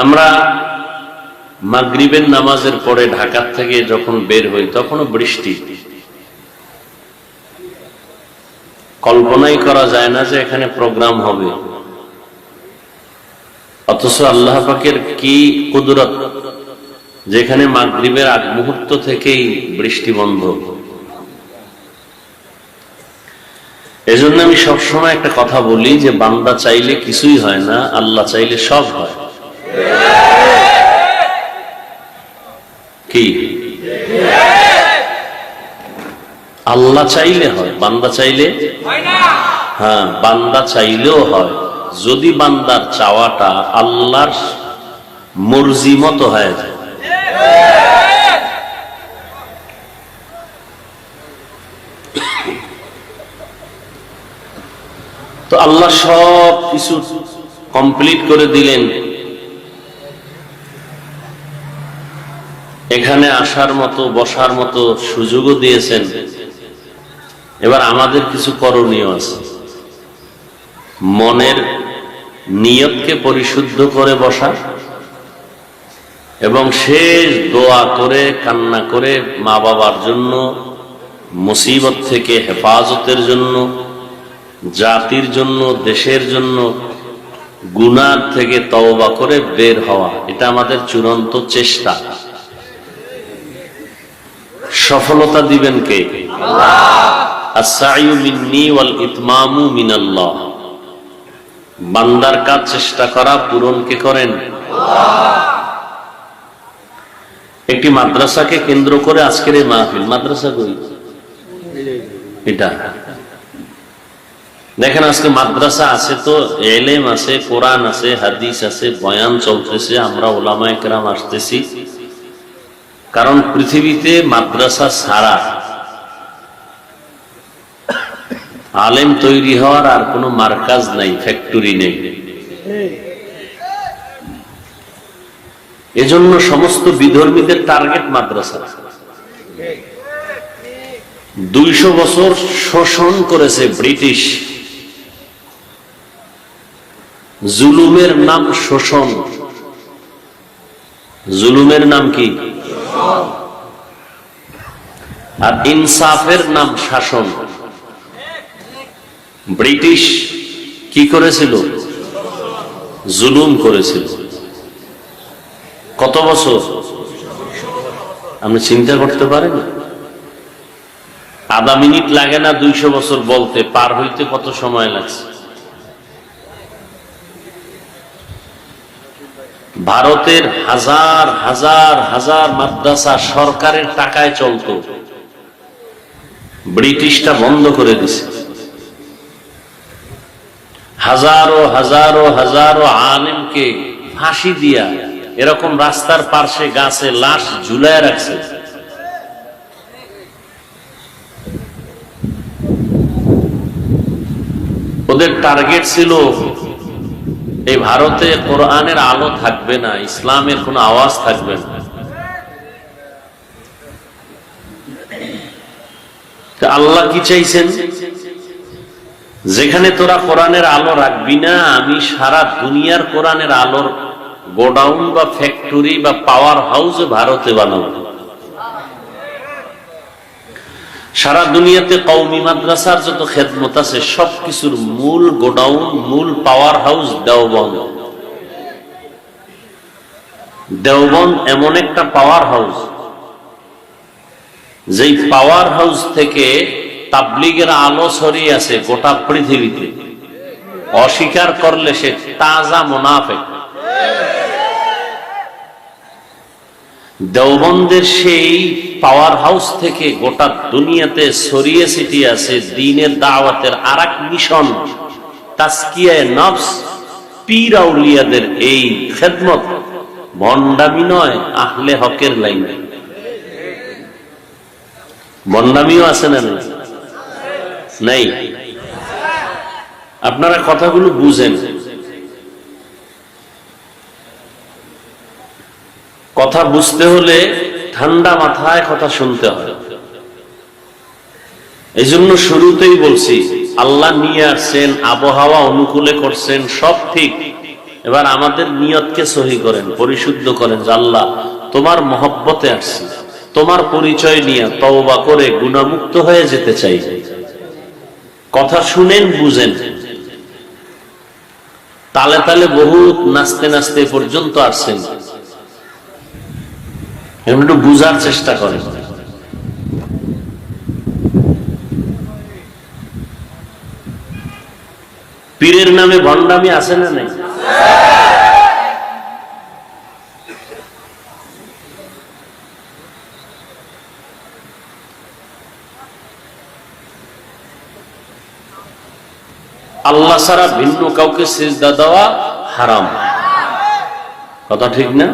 আমরা মাগরিবের নামাজের পরে ঢাকা থেকে যখন বের হই তখনও বৃষ্টি, কল্পনাই করা যায় না যে এখানে প্রোগ্রাম হবে, অথচ আল্লাহ পাকের কি কুদরত যেখানে মাগরিবের আগ মুহূর্ত থেকেই বৃষ্টি বন্ধ। এজন্য আমি সবসময় একটা কথা বলি যে বান্দা চাইলে কিছুই হয় না, আল্লাহ চাইলে সব হয়। কি আল্লাহ চাইলে হয়, বান্দা চাইলে হয় না। হ্যাঁ, বান্দা চাইলেও হয় যদি বান্দার চাওয়াটা আল্লাহর মর্জি মতো হয়ে যায়। তো আল্লাহ সব কিছু কমপ্লিট করে দিলেন, এখানে আসার মতো বসার মতো সুযোগও দিয়েছেন। এবার আমাদের কিছু করণীয় আছে। মনের নিয়তকে পরিশুদ্ধ করে বসা এবং শেষ দোয়া করে কান্না করে মা বাবার জন্য, মুসিবত থেকে হেফাজতের জন্য, জাতির জন্য, দেশের জন্য, গুনাহ থেকে তওবা করে বের হওয়া, এটা আমাদের চূড়ান্ত চেষ্টা। সফলতা দিবেন কে? আল্লাহ। আস-সা'য়ু মিন্নি ওয়াল ইতমামু মিনাল্লাহ। বান্দার কাজ চেষ্টা করা, পূরণ কে করেন? আল্লাহ। একটি মাদ্রাসাকে কেন্দ্র করে আজকের এই মাহফিল। মাদ্রাসা কই? এটা দেখেন, আজকে মাদ্রাসা আছে তো ইলম আছে, কোরআন আছে, হাদিস আছে, বয়ান চলতেছে, আমরা উলামায়ে কেরাম আসতেছি। কারণ পৃথিবীতে মাদ্রাসা ছাড়া আলেম তৈরি হওয়ার আর কোনো মার্কাজ নাই, ফ্যাক্টরি নেই। এজন্য সমস্ত বিধর্মীদের টার্গেট মাদ্রাসা। 200 বছর শোষণ করেছে ব্রিটিশ। জুলুমের নাম শোষণ। জুলুমের নাম কি? আর ইনসাফের নাম শাসন। ব্রিটিশ কি করেছিল? জুলুম করেছিল। কত বছর? আপনি চিন্তা করতে পারেন? আধা মিনিট লাগে না 200 বছর বলতে, পার হইতে কত সময় লাগছে? ভারতের হাজার হাজার হাজার মাদ্রাসা সরকারের টাকায় চলত, ব্রিটিশটা বন্ধ করে দিছে। হাজারো হাজারো হাজারো আলেমকে ফাঁসি দিয়া এরকম রাস্তার পাশে গাছে লাশ ঝুলায় রাখছে। ওদের টার্গেট ছিল এই ভারতে কোরআনের আলো থাকবে না, ইসলামের কোনো আওয়াজ থাকবে না। আল্লাহ কি চাইছেন? যেখানে তোরা কোরআনের আলো রাখবি না, আমি সারা দুনিয়ার কোরআনের আলোর গোডাউন বা ফ্যাক্টরি বা পাওয়ার হাউস ভারতে বানাবো। সারা দুনিয়াতে কওমি মাদ্রাসার যত খেদমত আছে সবকিছুর মূল গোডাউন, মূল পাওয়ার হাউস দেওবন্দ। দেওবন্দ এমন একটা পাওয়ার হাউস, যেই পাওয়ার হাউস থেকে তাবলীগের আলো ছড়িয়ে আছে গোটা পৃথিবীতে। অস্বীকার করলে সে তাজা মুনাফিক। দেওবন্দের সেই পাওয়ার হাউস থেকে গোটা দুনিয়াতে ছড়িয়ে ছিটিয়ে আছে দ্বীনের দাওয়াতের আরেক মিশন, তাজকিয়ায়ে নফস। পীর আউলিয়াদের এই খেদমত ভণ্ডামি নয়, আহলে হকের লাইন। ভণ্ডামিও আছে না নাই? আপনারা কথাগুলো বুঝেন। কথা বুঝতে হলে ঠান্ডা মাথায় কথা শুনতে হয়। এই জন্য শুরুতেই বলছি, আল্লাহ নিয়ে আসছেন, আবহাওয়া অনুকূলে করছেন, সব ঠিক, এবার আমাদের নিয়তকে সহি করেন, পরিশুদ্ধ করেন যে আল্লাহ তোমার মহব্বতে আসছি, তোমার পরিচয় নিয়ে তওবা করে গুনাহমুক্ত হয়ে যেতে চাই। কথা শুনেন, বুঝেন, তালে তালে বহুত নাচতে নাচতে পর্যন্ত আসছেন, একটু বুঝার চেষ্টা করেন। পীরের নামে ভণ্ডামি আছে না নাই? আল্লাহ ছাড়া ভিন্ন কাউকে সিজদা দেওয়া হারাম, কথা ঠিক না?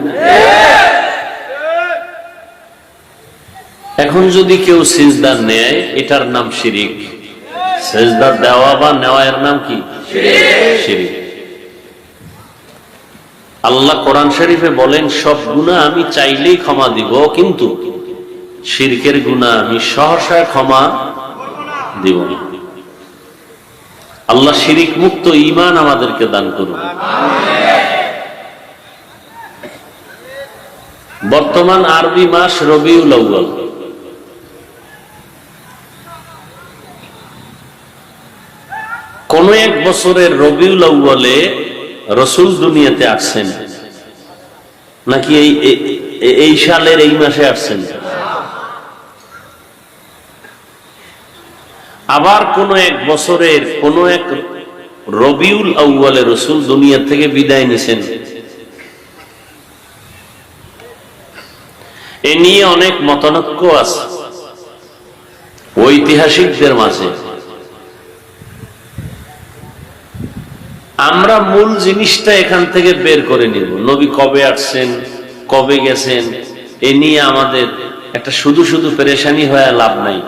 এখন যদি কেউ সিজদা নেয়, এটার নাম শিরিক। সিজদা দেওয়া বা নেওয়া এর নাম কি? শিরিক। আল্লাহ কোরআন শরীফে বলেন সব গুনাহ আমি চাইলেই ক্ষমা দিব, কিন্তু শিরকের গুনাহ আমি সহসা ক্ষমা দিব না। আল্লাহ শিরিক মুক্ত ঈমান আমাদেরকে দান করুন। বর্তমান আরবি মাস রবিউল আউয়াল। কোন এক বছরের রবিউল আউয়ালে রাসূল দুনিয়াতে আসছেন নাকি এই সালের এই মাসে আসছেন? আবার কোন এক বছরের কোন এক রবিউল আউয়ালে রাসূল দুনিয়া থেকে বিদায় নিছেন। এ নিয়ে অনেক মতানৈক্য আছে ঐতিহাসিকদের মাঝে। আমরা মূল জিনিসটা এখান থেকে বের করে নিব, নবী কবে আসছেন, কবে গেছেন, এ নিয়ে আমাদের একটা শুধু শুধু পেরেশানি হয়ে লাভ নাই।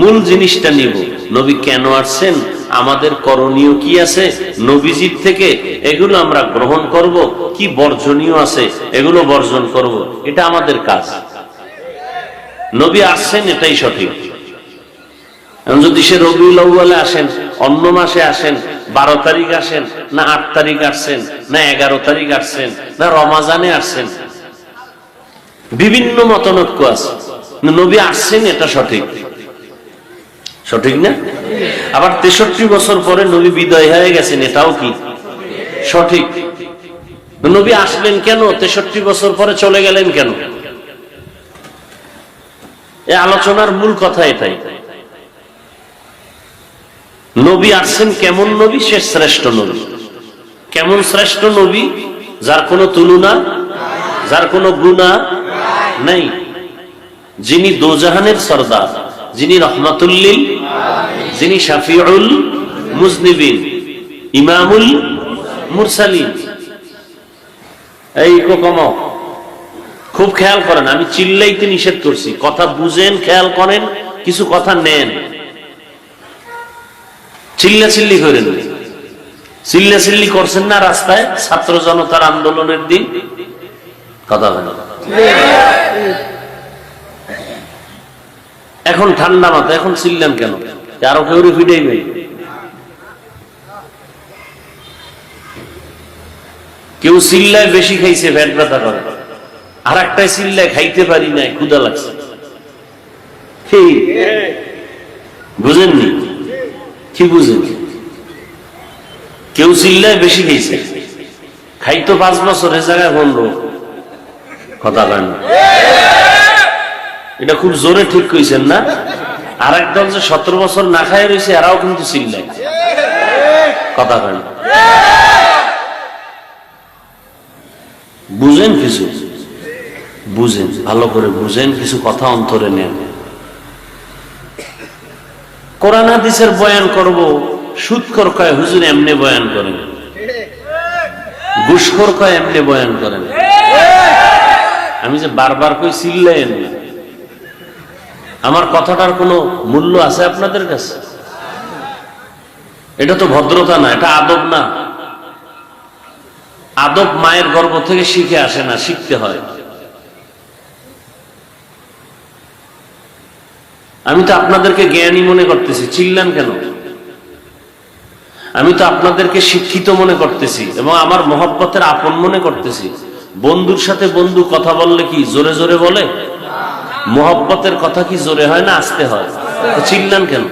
মূল জিনিসটা নিব, নবী কেন আসছেন, আমাদের করণীয় কি আছে নবীজির থেকে, এগুলো আমরা গ্রহণ করব, কি বর্জনীয় আছে এগুলো বর্জন করব, এটা আমাদের কাজ। নবী আসছেন এটাই সঠিক। যদি সে রবিউল আউয়ালে আসেন, অন্য মাসে আসেন, 12 তারিখ আসেন, না 8 তারিখ আসছেন, না 11 তারিখ আসছেন, না রমাজানে আসছেন, বিভিন্ন মতানৈক্য আছে। নবী আসছেন এটা সঠিক, সঠিক না? আবার 63 বছর পরে নবী বিদায় হয়ে গেছেন, এটাও কি সঠিক? নবী আসলেন কেন, 63 বছর পরে চলে গেলেন কেন? এই আলোচনার মূল কথা এটাই। নবী আসছেন কেমন নবী? সে শ্রেষ্ঠ নবী। কেমন শ্রেষ্ঠ নবী? যার কোনো তুলনা, যার কোনো গুনাহ নাই, যিনি দোজাহানের সরদার, যিনি রহমাতুল লিল, যিনি শাফিউল মুজনিবিন, ইমামুল মুরসালিন। এই কোকম খুব খেয়াল করেন, আমি চিল্লাইতে নিষেধ করছি, কথা বুঝেন, খেয়াল করেন, কিছু কথা নেন। চিল্লা চিল্লি করেন, চিল্লা চিল্লি করছেন না রাস্তায় ছাত্র জনতার আন্দোলনের দিন, কথা বলেন। এখন ঠান্ডা মাথা, এখন চিল্লান কেন? আরো কেউ ফিডাইবে। কেউ চিল্লায় বেশি খাইছে, পেট ব্যথা করে, আর একটাই চিল্লায় খাইতে পারি নাই, ক্ষুধা লাগছে। বুঝেননি? কি বুঝেন? কেউ চিল্লায় বেশি খাইছে, খাইতো 5 বছরের জায়গায় 15, কথা বলেন। এটা খুব জোরে ঠিক কইছেন না? আর একদল যে 17 বছর না খায় রয়েছে, এরাও কিন্তু চিল্লায়, কথা বলেন। বুঝেন, কিছু বুঝেন, ভালো করে বুঝেন, কিছু কথা অন্তরে নেন। কোরআন হাদিসের বয়ান করব, সুদখোর কয় হুজুর এমনি বয়ান করেন, ঘুষখোর কয় এমনি বয়ান করেন। আমি যে বারবার কই চিল্লায়েন না, আমার কথাটার কোনো মূল্য আছে আপনাদের কাছে? এটা তো ভদ্রতা না, এটা আদব না। আদব মায়ের গর্ভ থেকে শিখে আসে না, শিখতে হয়। আমি তো আপনাদেরকে জ্ঞানী মনে করতেছি, চিল্লান কেন? আমি তো আপনাদেরকে শিক্ষিত মনে করতেছি এবং আমার মহব্বতের আপন মনে করতেছি। বন্ধুর সাথে বন্ধু কথা বললে কি জোরে জোরে বলে? মহব্বতের কথা কি জোরে হয় না আস্তে হয়? চিল্লান কেন?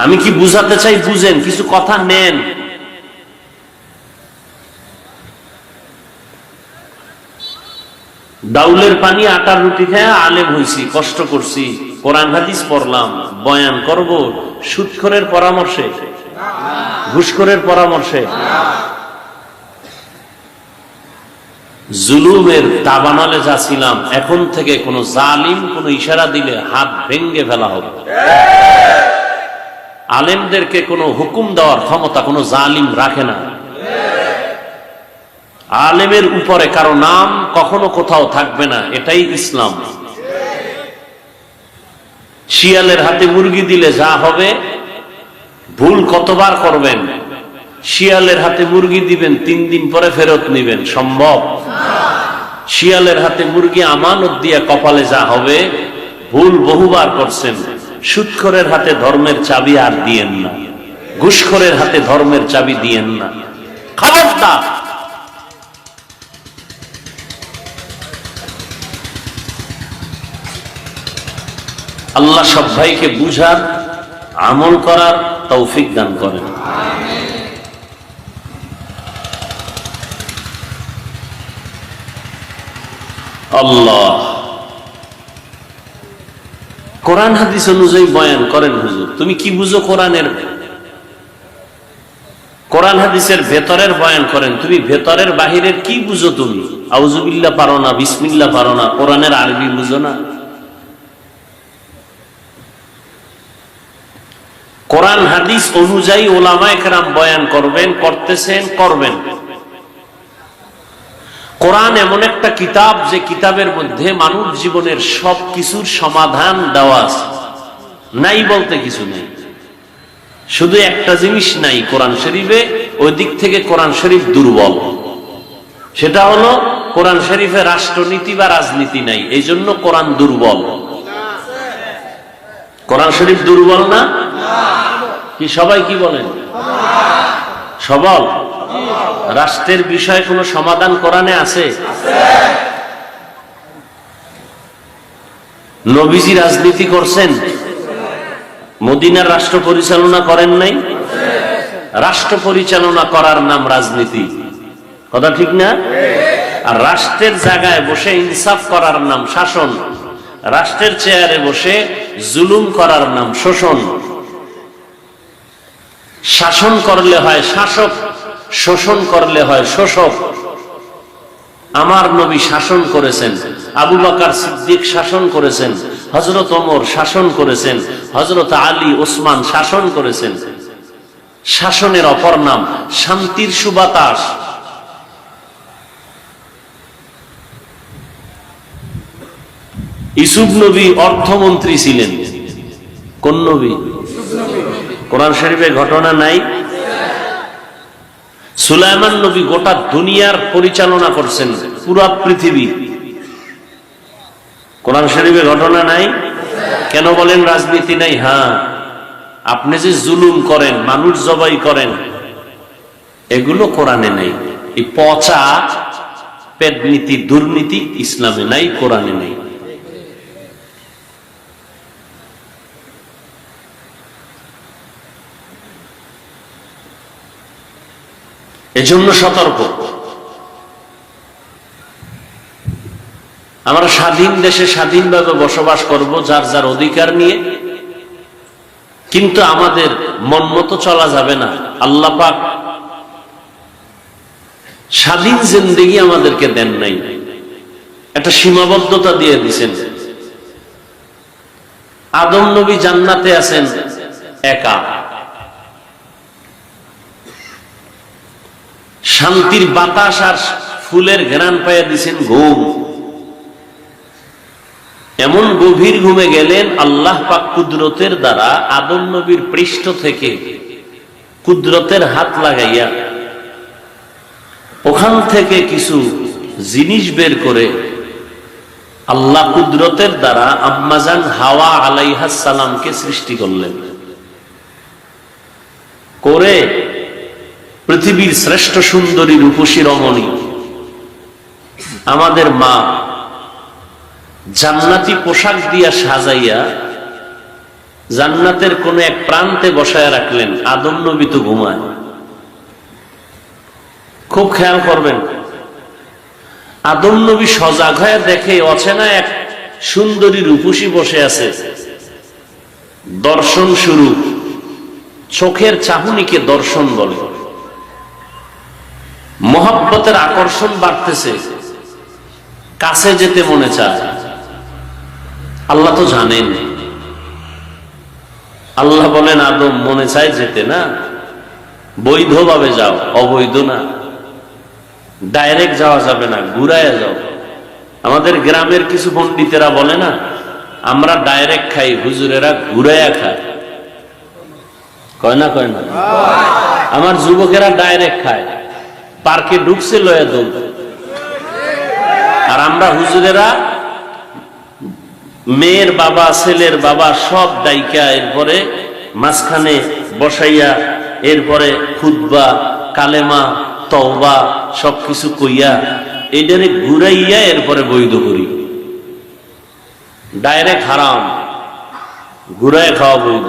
আমি কি বুঝাতে চাই বুঝেন, কিছু কথা নেন। ডাউলের পানি আটার রুটি খেয়ে আলেম হইছি, কষ্ট করছি, কোরআন হাদিস পড়লাম, বয়ান করব সুদখোরের পরামর্শে, ঘুষখোরের পরামর্শে, জুলুমের দাবানলে যাচ্ছিলাম। এখন থেকে কোন জালিম কোন ইশারা দিলে হাত ভেঙ্গে ফেলা হবে। আলেমদেরকে কোনো হুকুম দেওয়ার ক্ষমতা কোনো জালিম রাখে না। আলেমের উপরে কারো নাম কখনো কোথাও থাকবে না, এটাই ইসলাম। শিয়ালের হাতে মুরগি দিলে যা হবে, ভুল কতবার করবেন? শিয়ালের হাতে মুরগি দিবেন, 3 দিন পরে ফেরত নিবেন, সম্ভব? শিয়ালের হাতে মুরগি আমানত দিয়ে কপালে যা হবে, ভুল বহুবার করছেন। সুদখোরের হাতে ধর্মের চাবি আর দিয়েন না, ঘুষখোরের হাতে ধর্মের চাবি দিয়েন না, খবরদার। আল্লাহ সব ভাইকে বুঝার, আমল করার তৌফিক দান করেন। আল্লাহ কোরআন হাদিস অনুযায়ী বয়ান করেন। হুজুর তুমি কি বুঝো কোরআনের? কোরআন হাদিসের ভেতরের বয়ান করেন। তুমি ভেতরের বাহিরের কি বুঝো? তুমি আউযুবিল্লাহ পারো না, বিসমিল্লাহ পারো না, কোরআনের আরবি বুঝো না। কোরআন হাদিস অনুযায়ী ওলামায়ে কেরাম বয়ান করবেন, করতেছেন, করবেন। কোরআন এমন একটা কিতাব যে কিতাবের মধ্যে মানব জীবনের সব কিছুর সমাধান দেওয়া আছে, নাই বলতে কিছু নেই। শুধু একটা জিনিস নাই কোরআন শরীফে, ওই দিক থেকে কোরআন শরীফ দুর্বল। সেটা হলো কোরআন শরীফে রাষ্ট্রনীতি বা রাজনীতি নাই, এই জন্য কোরআন দুর্বল। কোরআন শরীফ দুর্বল না? কি সবাই কি বলেন? সবল। রাষ্ট্রের বিষয়ে কোন সমাধান কোরআনে আছে? নবীজি রাজনীতি করছেন, মদিনার রাষ্ট্র পরিচালনা করেন নাই? রাষ্ট্র পরিচালনা করার নাম রাজনীতি, কথা ঠিক না? আর রাষ্ট্রের জায়গায় বসে ইনসাফ করার নাম শাসন, রাষ্ট্রের চেয়ারে বসে জুলুম করার নাম শোষণ। শাসন করলে হয় শাসক, শোষণ করলে হয় শোষক। আমার নবী শাসন করেছেন, আবু বকর সিদ্দিক শাসন করেছেন, হযরত ওমর শাসন করেছেন, হযরত আলী ওসমান শাসন করেছেন। শাসনের অপর নাম শান্তির সুবাতাস। ইউসুফ নবী অর্থমন্ত্রী ছিলেন। কোন নবী? কোরআন শরীফে ঘটনা নাই? সুলাইমান নবী গোটা দুনিয়ার পরিচালনা করছেন, পুরো পৃথিবী। কোরআন শরীফে ঘটনা নাই? কেন বলেন রাজনীতি নাই? হ্যাঁ, আপনি যে জুলুম করেন, মানুষ জবাই করেন, এগুলো কোরআনে নাই। এই পচা পেটনীতি, দুর্নীতি ইসলামে নাই, কোরআনে নাই। এজন্য সতর্ক। আমরা স্বাধীন দেশে স্বাধীনভাবে বসবাস করব, যার যার অধিকার নিয়ে, কিন্তু আমাদের মন মতো চলা যাবে না। আল্লাহ পাক স্বাধীন জিন্দেগি আমাদেরকে দেন নাই, একটা সীমাবদ্ধতা দিয়ে দিয়েছেন। আদম নবী জান্নাতে আছেন একা, শান্তির বাতাস আর ফুলের ঘ্রাণ পাইয়া দিছেন ঘুম। এমন গভীর ঘুমে গেলেন, আল্লাহ পাক কুদরতের দ্বারা আদম নবীর পৃষ্ঠ থেকে কুদরতের হাত লাগাইয়া ওখান থেকে কিছু জিনিস বের করে আল্লাহ কুদরতের দ্বারা আম্মাজান হাওয়া আলাইহাস সালামকে সৃষ্টি করলেন, করে পৃথিবীর শ্রেষ্ঠ সুন্দরী রূপসী রমণী আমাদের মা জান্নাতি পোশাক দিয়া সাজাইয়া জান্নাতের কোন এক প্রান্তে বসায় রাখলেন। আদম নবী তো ঘুমায়। খুব খেয়াল করবেন, আদম নবী সজাগ হয়ে দেখে অচেনা এক সুন্দরী রূপসী বসে আছে। দর্শন শুরু, চোখের চাহনিকে দর্শন বলে। মহব্বতের আকর্ষণ বাড়তেছে, কাছে যেতে মনে চায়। আল্লাহ তো জানেন। আল্লাহ বলেন, আদম মনে চায় যেতে না, বৈধভাবে যাও, অবৈধ না। ডাইরেক্ট যাওয়া যাবে না, ঘুরাইয়া যাও। আমাদের গ্রামের কিছু পণ্ডিতেরা বলে না, আমরা ডাইরেক্ট খাই, হুজুরেরা ঘুরাইয়া খায়। কয় না? কয় না? আমার যুবকেরা ডাইরেক্ট খায়, পার্কে ঢুকছে লয়া দৌড়। আর আমরা হুজুরেরা মেয়ের বাবা ছেলের বাবা সব দায়িকা, এরপরে মাঝখানে বসাইয়া, এরপরে খুতবা কালেমা তওবা সবকিছু কইয়া এটারে ঘুরাইয়া এরপরে বৈধ করি। ডাইরেক্ট হারাম, ঘুরায় খাওয়া বৈধ।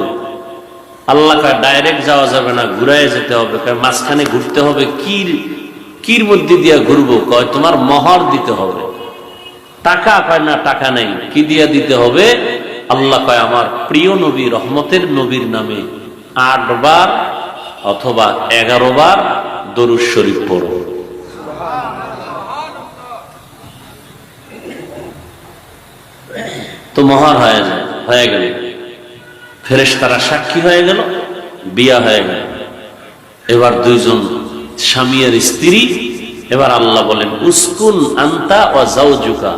আল্লাহ ডাইরেক্ট যাওয়া যাবে না, ঘুরায় যেতে হবে। মাঝখানে ঘুরতে হবে। কির মধ্যে দিয়া ঘুরবো? কয় তোমার মোহর দিতে হবে। টাকা? কয় না, টাকা নেই। কি দিয়া দিতে হবে? আল্লাহ কয় আমার প্রিয় নবী রহমতের নবীর নামে 8 বার অথবা 11 বার দরুদ শরীফ পড়ো। তো মোহর হয়ে গেল, ফেরেশতারা সাক্ষী হয়ে গেল, বিয়া হয়ে গেল। এবার দুইজন স্বামী আর স্ত্রী। এবার আল্লাহ বলেন, উসকুন আনতা ওয়া যাওজুকা।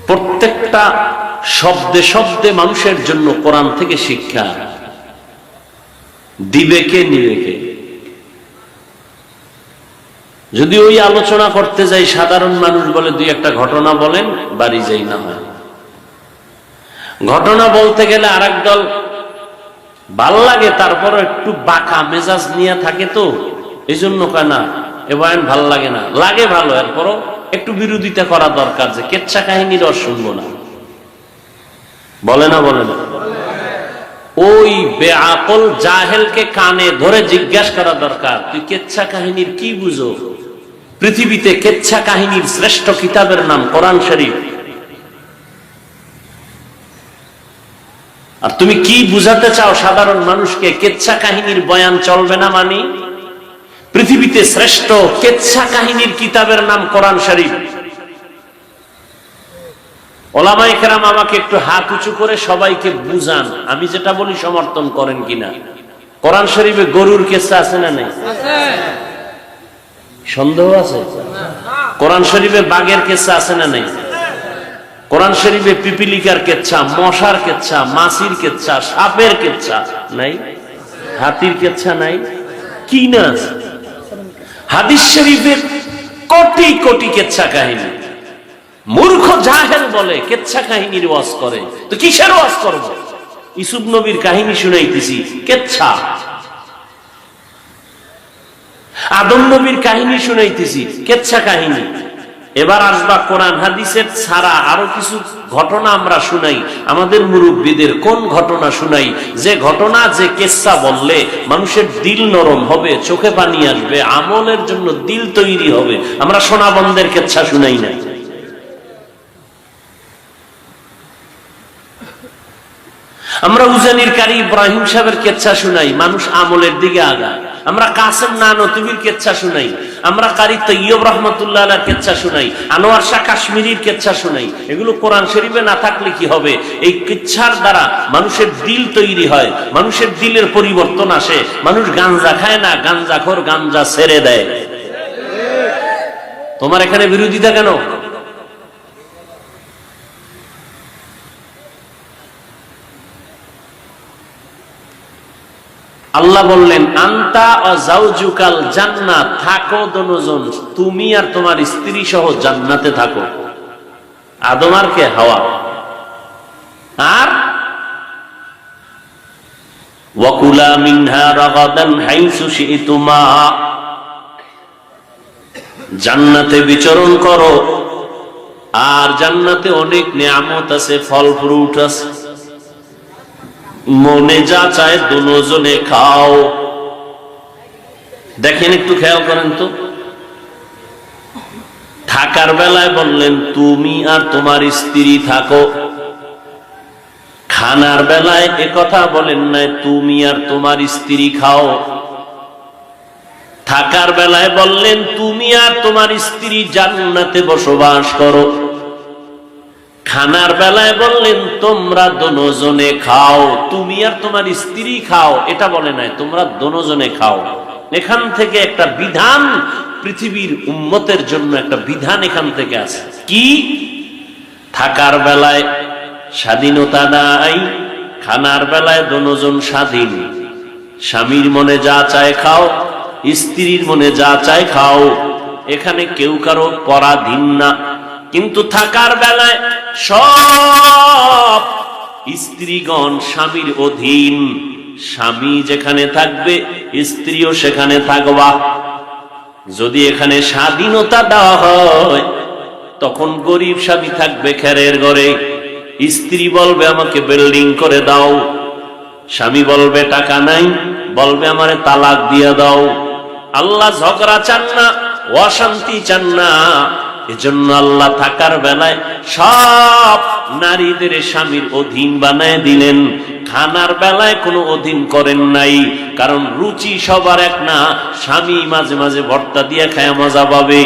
প্রত্যেকটা শব্দে শব্দে মানুষের জন্য কোরআন থেকে শিক্ষা। দিবে কে, নিবে কে? যদি ওই আলোচনা করতে যাই, সাধারণ মানুষ বলে দুই একটা ঘটনা বলেন, বাড়ি যাই না হয়। ঘটনা বলতে গেলে আরেক দল ভাল লাগে, তারপর একটু বাঁকা মেজাজ নিয়ে থাকে, তো এই জন্য কয় না এ বয়ান ভাল লাগে না। লাগে ভালো, এরপরও একটু বিরোধিতা করা দরকার, যে কেচ্ছা কাহিনীর রস শুনবো না। বলে না? বলে না? ওই বেআকল জাহেলকে কানে ধরে জিজ্ঞাসা করা দরকার, তুই কেচ্ছা কাহিনীর কি বুঝো? পৃথিবীতে কেচ্ছা কাহিনীর শ্রেষ্ঠ কিতাবের নাম কোরআন শরীফ। আর তুমি কি বুঝাতে চাও সাধারণ মানুষকে? কেচ্ছা কাহিনীর বয়ান চলবে না মানি? পৃথিবীতে শ্রেষ্ঠ কেচ্ছা কাহিনীর কিতাবের নাম কোরআন শরীফ। ওলামায়ে কেরাম আমাকে একটু হাত উঁচু করে সবাইকে বুঝান, আমি যেটা বলি সমর্থন করেন কিনা। কোরআন শরীফে গরুর কেচ্ছা আছে না নেই? সন্দেহ আছে? কোরআন শরীফে বাঘের কেচ্ছা আছে না নেই? কোরআন শরীফে পিপিলিকার কেচ্ছা, মশার কেচ্ছা, মাছির কেচ্ছা, সাপের কেচ্ছা নাই? হাতির কেচ্ছা নাই? কি না? হাদিস শরীফের কোটি কোটি কেচ্ছা কাহিনী। মূর্খ জাহেল বলে কেচ্ছা কাহিনীর ওয়াজ করে, তো কিসের ওয়াজ করব? ইউসুফ নবীর কাহিনী শুনাইতেছি, কেচ্ছা। আদম নবীর কাহিনী শুনাইতেছি, কেচ্ছা কাহিনী। এবার আসবা কোরআন হাদিসের ছাড়া আরো কিছু ঘটনা আমরা শুনাই। আমাদের মুরব্বীদের কোন ঘটনা শুনাই, যে ঘটনা, যে কেচ্ছা বললে মানুষের দিল নরম হবে, চোখে পানি আসবে, আমলের জন্য দিল তৈরি হবে। আমরা সোনা বন্ধের কেচ্ছা শুনাই নাই। আমরা উজানির কারি ইব্রাহিম সাহেবের কেচ্ছা শুনাই, মানুষ আমলের দিকে আগায়। আমরা কাসেম নানতুবির কেচ্ছা শুনাই, আমরা কারি তৈয়ব রহমতুল্লাহ আলাইহির কেচ্ছা শুনাই, আনোয়ার শাহ কাশ্মীরির কেচ্ছা শুনাই। এগুলো কোরআন শরীফে না থাকলে কি হবে? এই কেচ্ছার দ্বারা মানুষের দিল তৈরি হয়, মানুষের দিলের পরিবর্তন আসে। মানুষ গাঞ্জা খায় না, গাঞ্জাখোর গাঞ্জা ছেড়ে দেয়। তোমার এখানে বিরোধিতা কেন? আল্লাহ বললেন, আনতা ওয়া যাওজুকাল জান্নাত, থাকো দুজন, তুমি আর তোমার স্ত্রী সহ জান্নাতে থাকো। আদম আর কে? হাওয়া। আর ওয়াকুলা মিনহা রাগাদান হাইসু শি'তুমা, জান্নাতে বিচরণ করো, আর জান্নাতে অনেক নিয়ামত আছে, ফল ফ্রুট আছে, মনে যা চায় দুজনে খাও। দেখেন, একটু খেয়াল করেন তো, থাকার বেলায় বললেন তুমি আর তোমার স্ত্রী থাকো, খানার বেলায় একথা বলেন নাই তুমি আর তোমার স্ত্রী খাও। থাকার বেলায় বললেন তুমি আর তোমার স্ত্রী জান্নাতে বসবাস করো, খানার বেলায় বললেন তোমরা দুজনে খাও, তুমি আর তোমার স্ত্রী খাও, এটা বলে নাই তোমরা দুজনে খাও। এখান থেকে একটা বিধান, পৃথিবীর উম্মতের জন্য একটা বিধান এখান থেকে আছে। কি? থাকার বেলায় স্বাধীনতা নাই, খানার বেলায় দুজন স্বাধীন, স্বামীর মনে যা চায় খাও, স্ত্রীর মনে যা চায় খাও, এখানে কেউ কারো পরাধীন না। কিন্তু থাকার বেলায় সব স্ত্রীগণ স্বামীর অধীন, স্বামী যেখানে থাকবে স্ত্রীও সেখানে থাকবা। যদি এখানে স্বাধীনতা দেওয়া হয় তখন গরিব স্বামী থাকবে খেরের ঘরে, স্ত্রী বলবে আমাকে বিল্ডিং করে দাও, স্বামী বলবে টাকা নাই, বলবে আমারে তালাক দিয়ে দাও। আল্লাহ ঝগড়া চান না, অশান্তি চান না, এজন্য আল্লাহ থাকার বেলায় সব নারীদের স্বামীর অধীন বানায় দিলেন, খানার বেলায় কোনো অধীন করেন নাই। কারণ রুচি সবার এক না, স্বামী মাঝে মাঝে ভর্তা দিয়ে খায় মজা পাবে,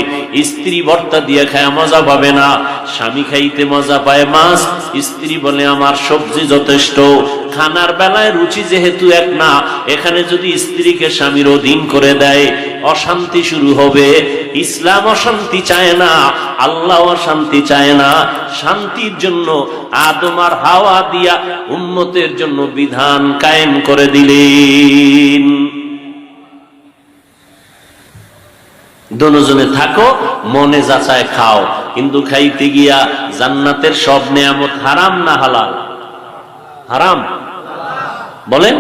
স্ত্রী ভর্তা দিয়ে খায় মজা পাবে না। স্বামী খাইতে মজা পায় মাছ, স্ত্রী বলে আমার সবজি যথেষ্ট। খানার বেলায় রুচি যেহেতু এক না, এখানে যদি স্ত্রীকে স্বামীর অধীন করে দেয় অশান্তি শুরু হবে। ইসলাম অশান্তি চায় না, আল্লাহ অশান্তি চায় না। শান্তির জন্য আদম আর হাওয়া দিয়া উম্মতের জন্য বিধান কায়েম করে দিলেন। দুজনে থাকো, মনে যা চায় খাও। কিন্তু খাইতে গিয়া জান্নাতের সব নেয়ামত হারাম না হালাল? হারাম। বলেন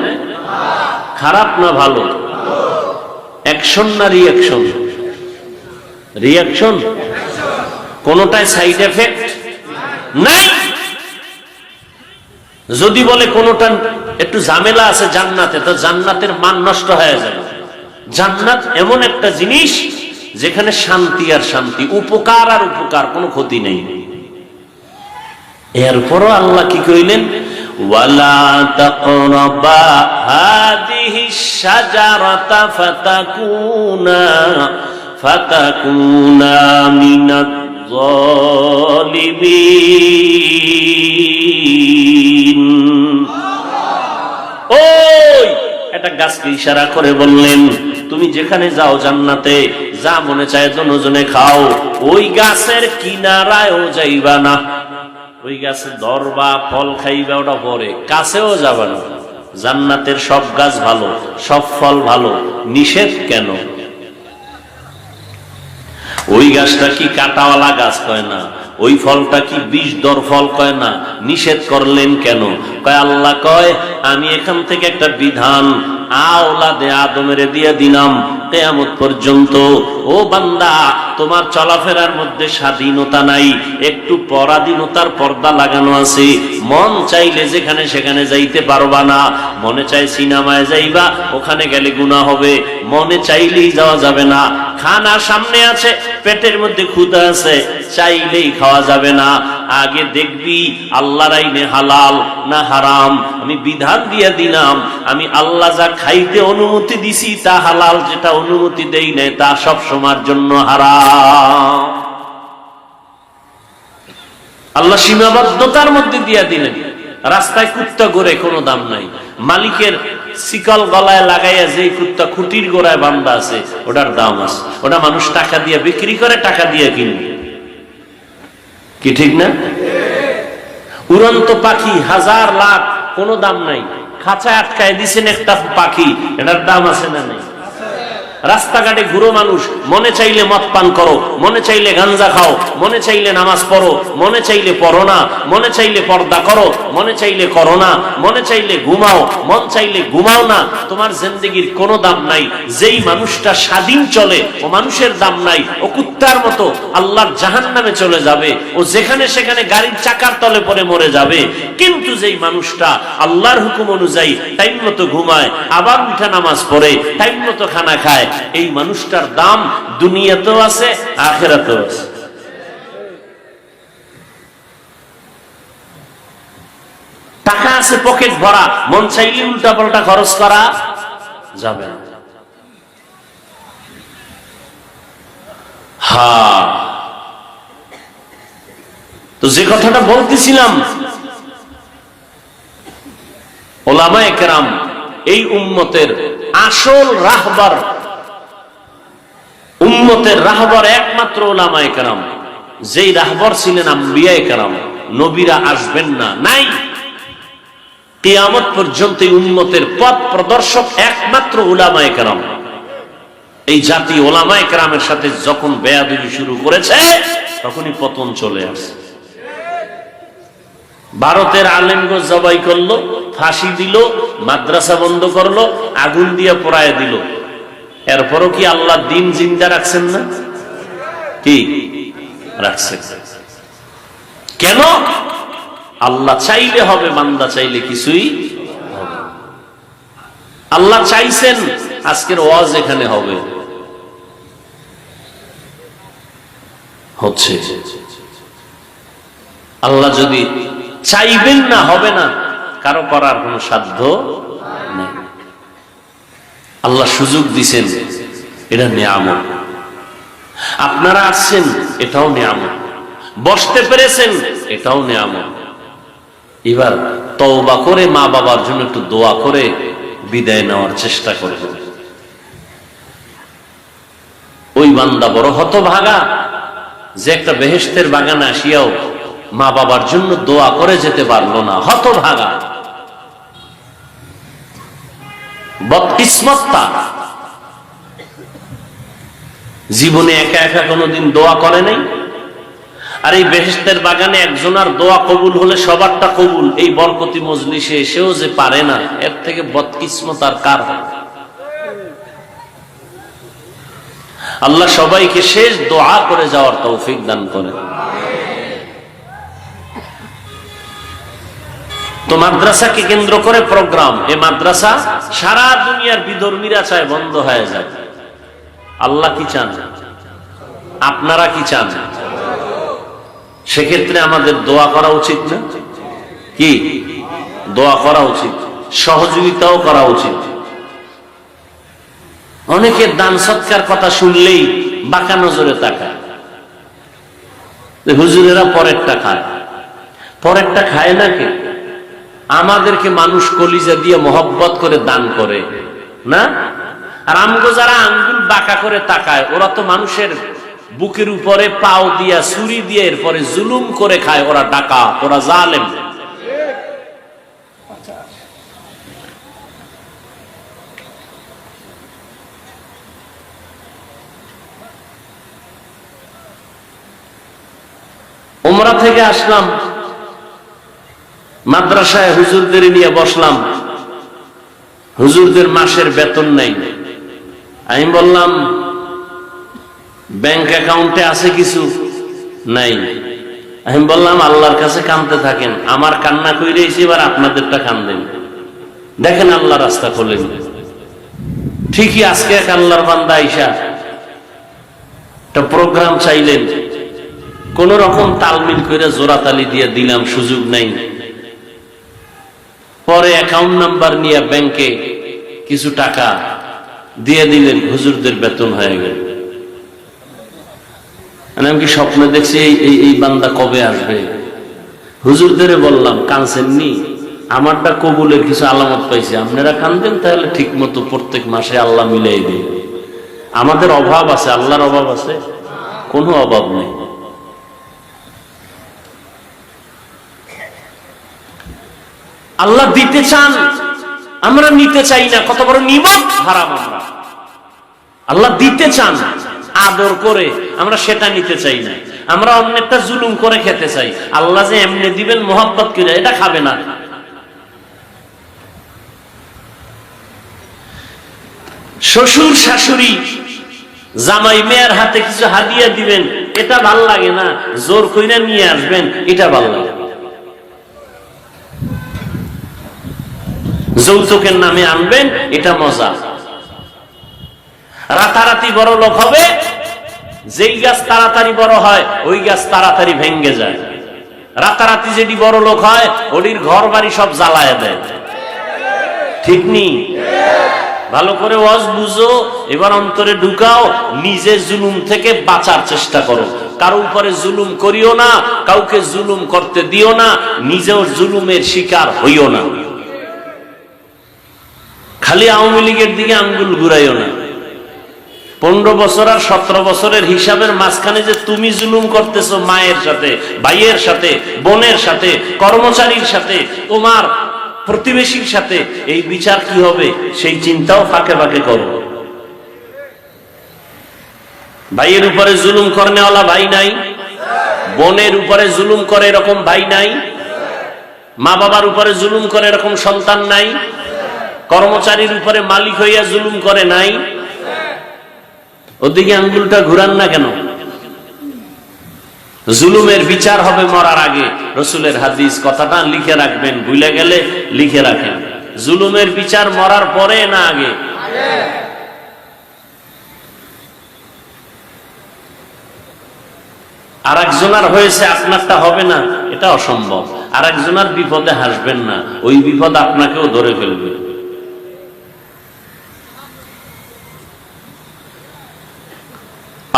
খারাপ না ভালো? অ্যাকশন না রিঅ্যাকশন? রিঅ্যাকশন। কোনটায় সাইড এফেক্ট নাই। যদি বলে কোনটা একটু ঝামেলা আছে জান্নাতে, তো জান্নাতের মান নষ্ট হয়ে যাবে। জান্নাত এমন একটা জিনিস যেখানে শান্তি আর শান্তি, উপকার আর উপকার, কোনো ক্ষতি নেই। এরপরও আল্লাহ কি কইলেন? ওয়ালা তাকরাবা হাদিহিশ শাজারাতা ফাতাকুনা মিনাজ জালিমিন। ওই একটা গাছকে ইশারা করে বললেন তুমি যেখানে যাও জান্নাতে, যা মনে চায় দুজনে খাও, ওই গাছের কিনারায়ও যাইবা না। ওই গাছে ধরবা, ফল খাইবা, ওটা পরে, কাছেও যাবা না। জান্নাতের সব গাছ ভালো, সব ফল ভালো, নিষেধ কেন? ওই গাছটা কি কাঁটাওয়ালা গাছ কয় না, ওই ফলটা কি বিষধর ফল কয় না, নিষেধ করলেন কেন? কয় আল্লাহ কয় আমি এখান থেকে একটা বিধান আওলাদে আদমের দিয়ে দিলাম কিয়ামত পর্যন্ত। ও বান্দা, তোমার চলাফেরার মধ্যে স্বাধীনতা নাই, একটু পরাধীনতার পর্দা লাগানো আছে। মন চাইলে যেখানে সেখানে যাইতে পারবা না। মনে চাই সিনেমায় যাইবা, ওখানে গেলে গুনাহ হবে, মনে চাইলেই যাওয়া যাবে না। খানা সামনে আছে, পেটের মধ্যে ক্ষুধা আছে, চাইলেই খাওয়া যাবে না। আগে দেখবি আল্লাহর আইনে হালাল না হারাম। আমি বিধান দিয়ে দিলাম, আমি আল্লাহ যা খাইতে অনুমতি দিছি তা হালাল, যেটা অনুমতি দেই নাই তা সব সময়ের জন্য হারাম। আল্লাহ সীমাবদ্ধতার মধ্যে দিয়ে দিলেন। রাস্তায় কুত্তা ঘোরে, কোনো দাম নাই। মালিকের শিকল গলায় লাগাইয়া যে কুত্তা খুঁটির গোড়ায় বান্ধা আছে, ওটার দাম আছে। ওটা মানুষ টাকা দিয়ে বিক্রি করে, টাকা দিয়ে কিনবে। কি ঠিক না? উড়ন্ত পাখি হাজার লাখ, কোনো দাম নাই। খাঁচায় আটকায় দিছেন একটা পাখি, এটার দাম আছে না নাই? রাস্তাঘাটে ঘুরো মানুষ, মনে চাইলে মদ পান করো, মনে চাইলে গাঞ্জা খাও, মনে চাইলে নামাজ পড়ো, মনে চাইলে পড়ো না, মনে চাইলে পর্দা করো, মনে চাইলে করো না, মনে চাইলে ঘুমাও, মন চাইলে ঘুমাও না। তোমার জিন্দেগির কোনো দাম নাই। যেই মানুষটা স্বাধীন চলে ও মানুষের দাম নাই, ও কুত্তার মতো আল্লাহর জাহান্নামে চলে যাবে, ও যেখানে সেখানে গাড়ির চাকার তলে পড়ে মরে যাবে। কিন্তু যেই মানুষটা আল্লাহর হুকুম অনুযায়ী টাইম মতো ঘুমায়, আবার উঠা নামাজ পড়ে, টাইম মতো খানা খায়, এই মানুষটার দাম দুনিয়াতেও আছে, আখিরাতেও আছে। টাকা আছে পকেট ভরা, মন চাইলে উল্টা পাল্টা খরচ করা যাবে না। হ্যাঁ, তো যে কথাটা বলতেছিলাম, ওলামায়ে কেরাম এই উম্মতের আসল রাহবার, উম্মতের রাহবার একমাত্র ওলামায়ে কেরাম। যেই রাহবার ছিলেন আম্বিয়ায়ে কেরাম, নবীরা আসবেন না, নাই। কিয়ামত পর্যন্ত এই উম্মতের পথ প্রদর্শক একমাত্র উলামায়ে কেরাম। এই জাতি উলামায়ে কেরামের সাথে যখন বেয়াদবি শুরু করেছে, তখনই পতন চলে আসে। ভারতের আলেমগো জবাই করলো, ফাঁসি দিল, মাদ্রাসা বন্ধ করলো, আগুন দিয়ে পোড়ায় দিল। এরপরও কি আল্লাহ দিন জিন্দা রাখছেন না? কি রাখছেন? কেন? আল্লাহ চাইলে হবে, বান্দা চাইলে কিছুই হবে। আল্লাহ চাইছেন আজকের ওয়াজ এখানে হবে, হচ্ছে। আল্লাহ যদি চাইবেন না, হবে না, কারো করার কোনো সাধ্য নেই। আল্লাহ সুযোগ দিছেন, এটা নিয়ামত। আপনারা আসছেন, এটাও নিয়ামত। বসতে পেরেছেন, এটাও নিয়ামত। এবার তওবা করে মা বাবার জন্য একটু দোয়া করে বিদায় নেওয়ার চেষ্টা করবেন। ওই বান্দা বড় হতভাগা যে একটা বেহেশতের বাগানে আসিয়াও মা বাবার জন্য দোয়া করে যেতে পারলো না। হতভাগা, বদকিসমত তার। জীবনে একা একা কোনোদিন দোয়া করে নাই। আর এই বেহেশতের বাগানে একজনের দোয়া কবুল হলে সবারটা কবুল, এই বরকতি মজলিসে এসেও যে পারে না, এর থেকে বদকিসমত আর কার হয়? আল্লাহ সবাইকে শেষ দোয়া করে যাওয়ার তৌফিক দান করে। তো মাদ্রাসাকে কেন্দ্র করে প্রোগ্রাম, এই মাদ্রাসা সারা দুনিয়ার বিধর্মীরা চায় বন্ধ হয়ে যায়। আল্লাহ কি চান? আপনারা কি চান? সেক্ষেত্রে আমাদের দোয়া করা উচিত না? কি দোয়া করা উচিত, সহযোগিতাও করা উচিত। অনেকের দান সৎকার কথা শুনলেই বাঁকা নজরে তাকায়। হুজুরেরা পরেরটা খায়, পরেরটা খায় না কে? আমাদেরকে মানুষ কলিজা দিয়ে মহব্বত করে দান করে না। আর আমগো যারা আঙ্গুল বাঁকা করে তাকায়, ওরা তো মানুষের বুকের উপরে পাও দিয়া, ছুরি দিয়ে এরপরে জুলুম করে খায়। ওরা ডাকাত, ওরা জালেম। উমরা থেকে আসলাম, মাদ্রাসায় হুজুরদের নিয়ে বসলাম। হুজুরদের মাসের বেতন নাই। আমি বললাম, ব্যাংক অ্যাকাউন্টে আছে কিছু? নাই। আমি বললাম, আল্লাহর কাছে কাঁদতে থাকেন, আমার কান্না কইরেছি, এবার আপনাদেরটা কান্দেন, দেখেন আল্লাহ রাস্তা খোলেন। ঠিকই আজকে এক আল্লাহর বান্দা আইসা একটা প্রোগ্রাম চাইলেন, কোন রকম তালমিল করে জোরাতালি দিয়ে দিলাম, সুযোগ নাই। পরে অ্যাকাউন্ট নাম্বার নিয়ে ব্যাংকে কিছু টাকা দিয়ে দিলেন, হুজুরদের বেতন হয়ে গেল। আমি কি স্বপ্নে দেখছি এই বান্দা কবে আসবে? হুজুরদের বললাম, কাঁদছেননি? আমারটা কবুলের কিছু আলামত পাইছি, আপনারা কাঁদেন, তাহলে ঠিক মতো প্রত্যেক মাসে আল্লাহ মিলাই দেয়। আমাদের অভাব আছে, আল্লাহর অভাব আছে? কোনো অভাব নেই। আল্লাহ দিতে চান, আমরা নিতে চাই না। কত বড় নিমক হারাম আমরা। আল্লাহ দিতে চান আদর করে, আমরা সেটা নিতে চাই না। আমরা অন্যটা জুলুম করে খেতে চাই। আল্লাহ যে এমনি দিবেন মোহাব্বত করে, এটা খাবে না। শ্বশুর শাশুড়ি জামাই মেয়ের হাতে কিছু হাদিয়া দিবেন, এটা ভাল লাগে না। জোর কইরা নিয়ে আসবেন, এটা ভাল লাগে। যৌতুকের নামে আনবেন, এটা মজা। রাতারাতি বড় লোক হবে, যেই গাছ তাড়াতাড়ি বড় হয় ওই গাছ তাড়াতাড়ি ভেঙ্গে যায়। রাতারাতি যেটি বড় লোক হয় ওটির ঘর বাড়ি সব জ্বালায় দেয়, ঠিক নি? ভালো করে ওয়াজ বুঝো, এবার অন্তরে ঢুকাও, নিজে জুলুম থেকে বাঁচার চেষ্টা করো। কারো উপরে জুলুম করিও না, কাউকে জুলুম করতে দিও না, নিজেও জুলুমের শিকার হইও না। খালি আওয়ামী লীগের দিকে আঙ্গুল ঘুরাইও না। 15 বছর আর 17 বছরের হিসাবের মাঝখানে যে তুমি জুলুম করতেছো মায়ের সাথে, ভাইয়ের সাথে, বোনের সাথে, কর্মচারীর সাথে, তোমার প্রতিবেশীর সাথে, এই বিচার কি হবে সেই চিন্তাও ফাঁকে ফাঁকে করো। ভাইয়ের উপরে জুলুম করনেওয়ালা ভাই নাই? বোনের উপরে জুলুম করে এরকম ভাই নাই? মা বাবার উপরে জুলুম করে এরকম সন্তান নাই? কর্মচারীর উপরে মালিক হইয়া জুলুম করে নাই? ওদিকে আঙ্গুলটা ঘুরান না কেন? জুলুমের বিচার হবে মরার আগে। রসুলের হাদিস, কথাটা লিখে রাখবেন, ভুলে গেলে লিখে রাখেন। জুলুমের বিচার মরার পরে না আগে? আর একজনের হয়েছে আপনারটা হবে না, এটা অসম্ভব। আর একজনের বিপদে হাসবেন না, ওই বিপদ আপনাকেও ধরে ফেলবে।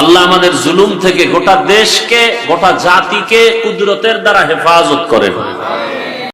আল্লাহ আমাদের জুলুম থেকে গোটা দেশকে, গোটা জাতিকে কুদরতের দ্বারা হেফাজত করেন।